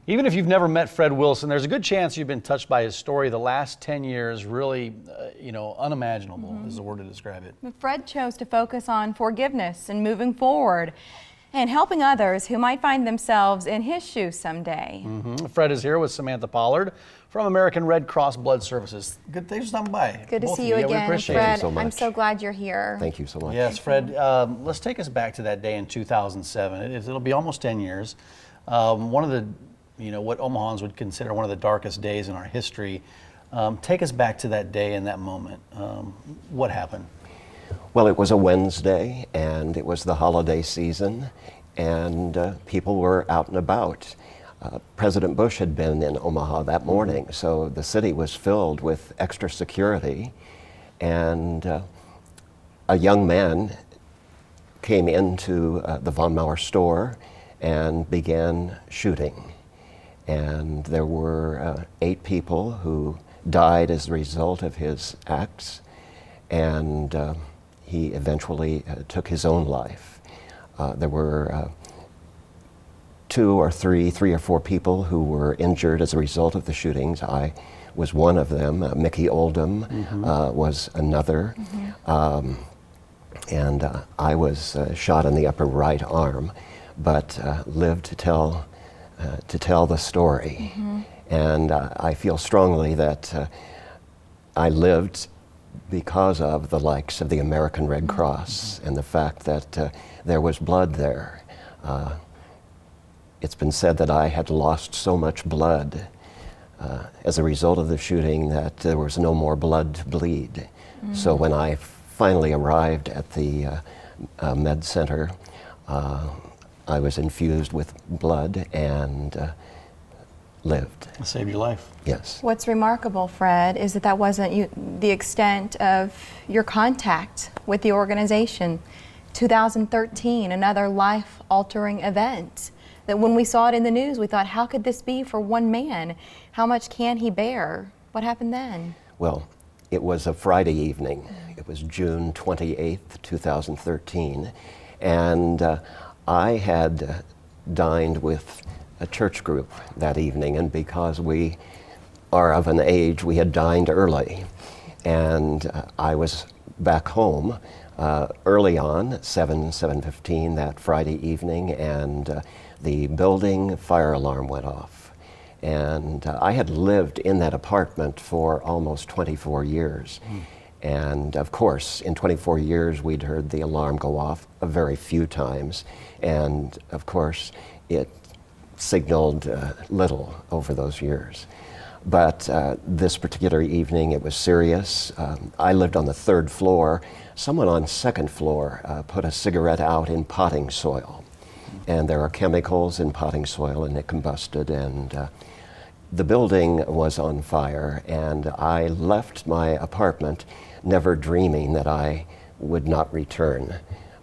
Even if you've never met Fred Wilson, there's a good chance you've been touched by his story. The last 10 years, really, unimaginable is the word to describe it. Fred chose to focus on forgiveness and moving forward and helping others who might find themselves in his shoes someday. Fred is here with Samantha Pollard from American Red Cross Blood Services. Good, thanks for stopping by. Good to Both see of you Yeah, we again, appreciate Fred. it. so much. I'm so glad you're here. Thank you so much. Yes, Fred, let's take us back to that day in 2007. It'll be almost 10 years. One of the, what Omahans would consider one of the darkest days in our history. Take us back to that day and that moment. What happened? Well, it was a Wednesday, and it was the holiday season, and people were out and about. President Bush had been in Omaha that morning, so the city was filled with extra security, and a young man came into the Von Maur store and began shooting. And there were 8 people who died as a result of his acts, and he eventually took his own life. There were 3 or 4 people who were injured as a result of the shootings. I was one of them. Mickey Oldham was another. And I was shot in the upper right arm, but lived to tell the story. And I feel strongly that I lived because of the likes of the American Red Cross and the fact that there was blood there. It's been said that I had lost so much blood as a result of the shooting that there was no more blood to bleed. So when I finally arrived at the med center, I was infused with blood and lived. It saved your life. Yes. What's remarkable, Fred, is that wasn't the extent of your contact with the organization. 2013, another life-altering event. That when we saw it in the news, we thought, how could this be for one man? How much can he bear? What happened then? Well, it was a Friday evening. It was June 28th, 2013. And I had dined with a church group that evening, and because we are of an age, we had dined early. And I was back home early on, 7:15 that Friday evening, and the building fire alarm went off. And I had lived in that apartment for almost 24 years. And of course, in 24 years, we'd heard the alarm go off a very few times. And of course, it signaled little over those years. But this particular evening, it was serious. I lived on the 3rd floor. Someone on 2nd floor put a cigarette out in potting soil. And there are chemicals in potting soil, and it combusted, and the building was on fire. And I left my apartment never dreaming that I would not return.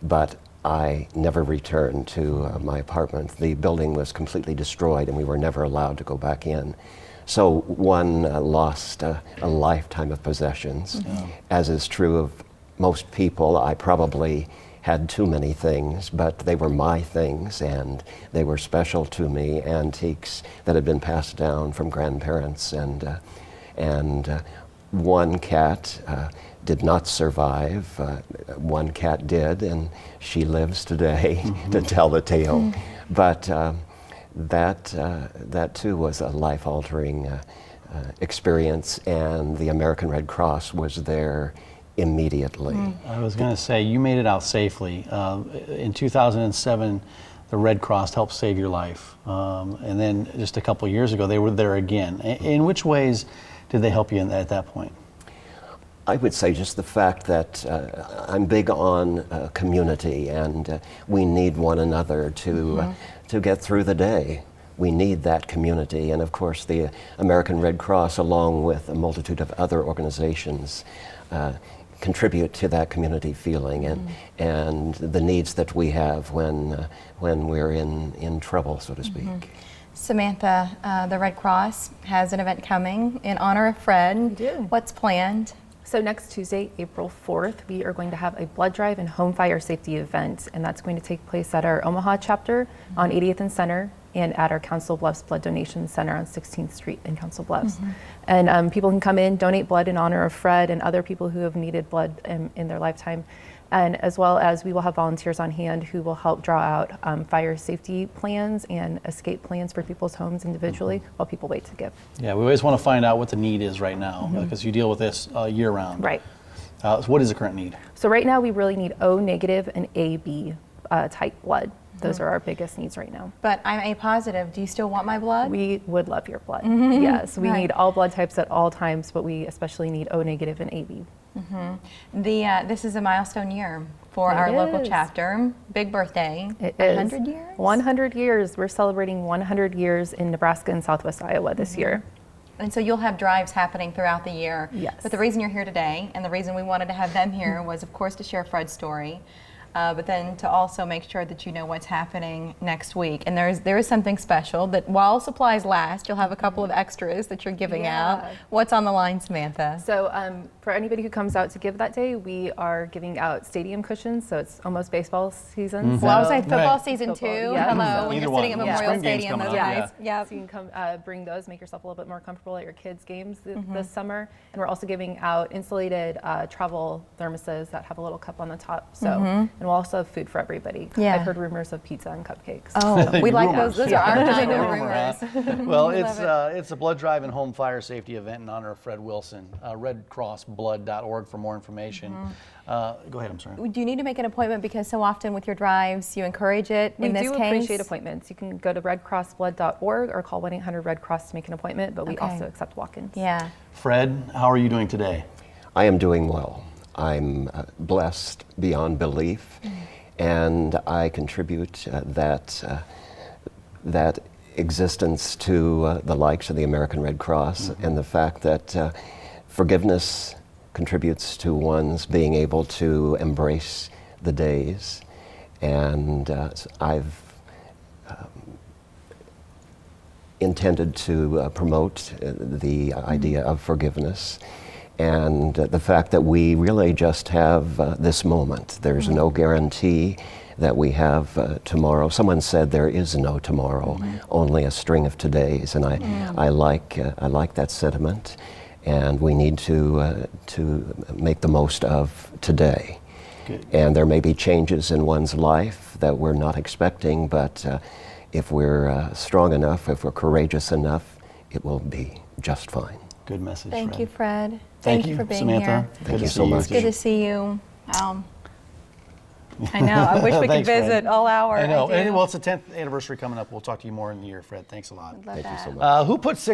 But I never returned to my apartment. The building was completely destroyed, and we were never allowed to go back in. So one lost a lifetime of possessions. As is true of most people, I probably had too many things, but they were my things, and they were special to me, antiques that had been passed down from grandparents. And one cat did not survive. One cat did, and she lives today to tell the tale. But that too was a life-altering experience, and the American Red Cross was there immediately. I was going to say, you made it out safely. In 2007, the Red Cross helped save your life. And then just a couple years ago, they were there again. In which ways did they help you at that point? I would say just the fact that I'm big on community, and we need one another to get through the day. We need that community, and of course the American Red Cross, along with a multitude of other organizations, contribute to that community feeling and the needs that we have when we're in trouble, so to speak. Samantha, the Red Cross has an event coming in honor of Fred. We do. What's planned? So next Tuesday, April 4th, we are going to have a blood drive and home fire safety event, and that's going to take place at our Omaha chapter on 80th and Center and at our Council Bluffs Blood Donation Center on 16th Street in Council Bluffs. And people can come in, donate blood in honor of Fred and other people who have needed blood in their lifetime. And as well as we will have volunteers on hand who will help draw out fire safety plans and escape plans for people's homes individually while people wait to give. Yeah, we always want to find out what the need is right now because you deal with this year round. Right. So what is the current need? So right now we really need O negative and AB type blood. Those are our biggest needs right now. But I'm A positive. Do you still want my blood? We would love your blood. Yes, we Right. need all blood types at all times, but we especially need O negative and AB. This is a milestone year for It our local is. chapter. Big birthday. It is 100 years? 100 years. We're celebrating 100 years in Nebraska and Southwest Iowa this year. And so you'll have drives happening throughout the year. Yes. But the reason you're here today and the reason we wanted to have them here was, of course, to share Fred's story. But then to also make sure that you know what's happening next week. And there is something special that while supplies last, you'll have a couple of extras that you're giving out. Yeah. What's on the line, Samantha? So for anybody who comes out to give that day, we are giving out stadium cushions. So it's almost baseball season. Well, I was so- saying football Right. season Football, 2. yeah. Hello, when Either you're one. sitting at Yeah. Memorial Spring game's Stadium, coming those up, guys. yeah. Yep. So you can come bring those, make yourself a little bit more comfortable at your kids' games this summer. And we're also giving out insulated travel thermoses that have a little cup on the top. So and we'll also have food for everybody. Yeah. I've heard rumors of pizza and cupcakes. Oh, we like Rumors. those. Those are our kind of Rumor, huh? rumors. Well, We love it's a blood drive and home fire safety event in honor of Fred Wilson. RedCrossBlood.org for more information. Go ahead, I'm sorry. Do you need to make an appointment because so often with your drives you encourage it? We in this do case? appreciate appointments. You can go to redcrossblood.org or call 1-800-RED-CROSS to make an appointment, but we Okay. also accept walk-ins. Yeah. Fred, how are you doing today? I am doing well. I'm blessed beyond belief, and I contribute that existence to the likes of the American Red Cross and the fact that forgiveness contributes to one's being able to embrace the days. And I've intended to promote the idea of forgiveness and the fact that we really just have this moment. There's no guarantee that we have tomorrow. Someone said there is no tomorrow, only a string of todays, and I like that sentiment. And we need to make the most of today. Good. And there may be changes in one's life that we're not expecting, but if we're strong enough, if we're courageous enough, it will be just fine. Good message, Thank Fred. you, Fred. Thank you you, for being Samantha. here. Good to you see so much. It's good to see you. I know. I wish we could Thanks, Fred. visit all hour. I know. do. And, well, it's the 10th anniversary coming up. We'll talk to you more in the year, Fred. Thanks a lot. Love Thank you that. so much. Who put six